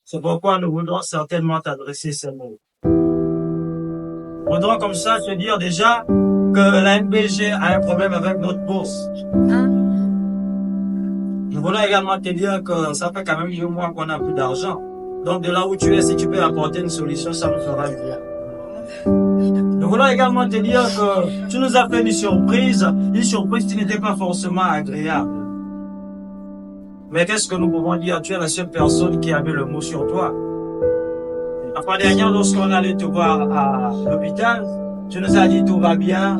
C'est pourquoi nous voudrons certainement t'adresser ces mots. Nous voudrons comme ça te dire déjà que la NBG a un problème avec notre bourse. Nous voulons également te dire que ça fait quand même 2 mois qu'on n'a plus d'argent. Donc de là où tu es, si tu peux apporter une solution, ça nous fera du bien. Nous voulons également te dire que tu nous as fait une surprise qui n'était pas forcément agréable. Mais qu'est-ce que nous pouvons dire? Tu es la seule personne qui avait le mot sur toi. La fois dernière, lorsqu'on allait te voir à l'hôpital, tu nous as dit tout va bien,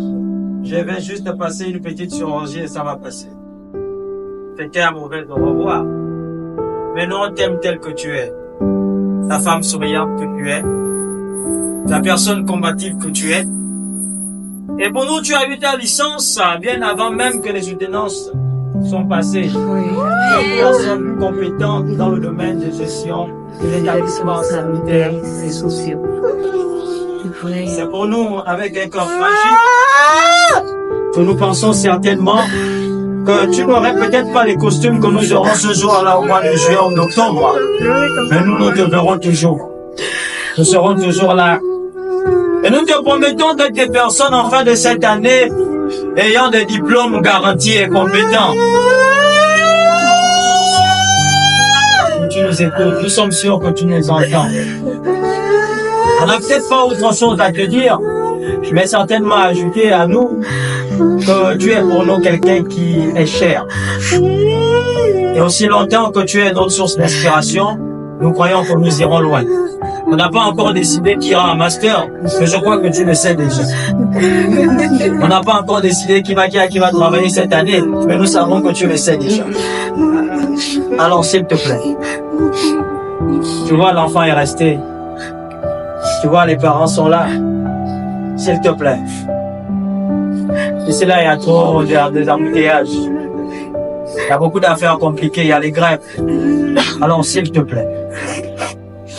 je vais juste passer une petite chirurgie et ça va passer. C'était un mauvais au revoir. Mais nous on t'aime tel que tu es. La femme souriante que tu es. La personne combative que tu es. Et pour nous, tu as eu ta licence bien avant même que les soutenances sont passées. Une personne compétente dans le domaine de gestion de l'établissement sanitaire et sociaux. C'est pour nous, avec un corps fragile, que nous pensons certainement que tu n'aurais peut-être pas les costumes que nous aurons ce jour-là au mois de juillet ou d'octobre. Mais nous te verrons toujours. Nous serons toujours là. Et nous te promettons d'être des personnes en fin de cette année ayant des diplômes garantis et compétents. Tu nous écoutes, nous sommes sûrs que tu nous entends. On n'a peut-être pas autre chose à te dire, mais certainement ajouter à nous que tu es pour nous quelqu'un qui est cher. Et aussi longtemps que tu es notre source d'inspiration, nous croyons que nous irons loin. On n'a pas encore décidé qui ira en master, mais je crois que tu le sais déjà. On n'a pas encore décidé qui va travailler cette année, mais nous savons que tu le sais déjà. Alors s'il te plaît, tu vois l'enfant est resté, tu vois les parents sont là, s'il te plaît. Ici là il y a trop des embouteillages, il y a beaucoup d'affaires compliquées, il y a les grèves. Alors s'il te plaît.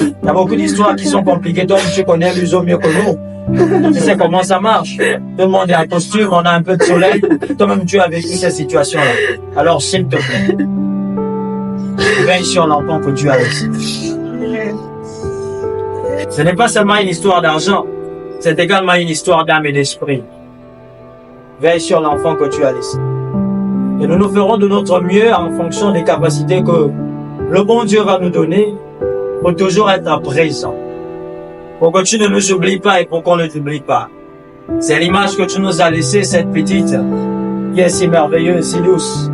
Il y a beaucoup d'histoires qui sont compliquées, donc tu connais l'USO mieux que nous. Tu sais comment ça marche. Tout le monde est en costume, on a un peu de soleil. Toi-même, tu as vécu ces situations-là. Alors, s'il te plaît, veille sur l'enfant que tu as laissé. Ce n'est pas seulement une histoire d'argent, c'est également une histoire d'âme et d'esprit. Veille sur l'enfant que tu as laissé. Et nous nous ferons de notre mieux en fonction des capacités que le bon Dieu va nous donner pour toujours être présent. Pour que tu ne nous oublies pas et pour qu'on ne t'oublie pas. C'est l'image que tu nous as laissée, cette petite, qui est si merveilleuse, si douce.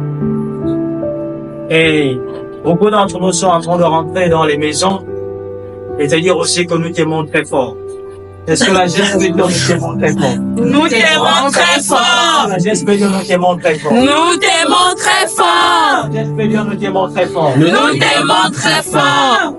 Et beaucoup d'entre nous sont en train de rentrer dans les maisons et te dire aussi que nous t'aimons très fort. Est-ce que la GSP nous t'aimons très fort? Nous t'aimons très fort. La GSP nous t'aimons très fort. Nous t'aimons très fort. La GSP nous t'aimons très fort. Nous t'aimons très fort.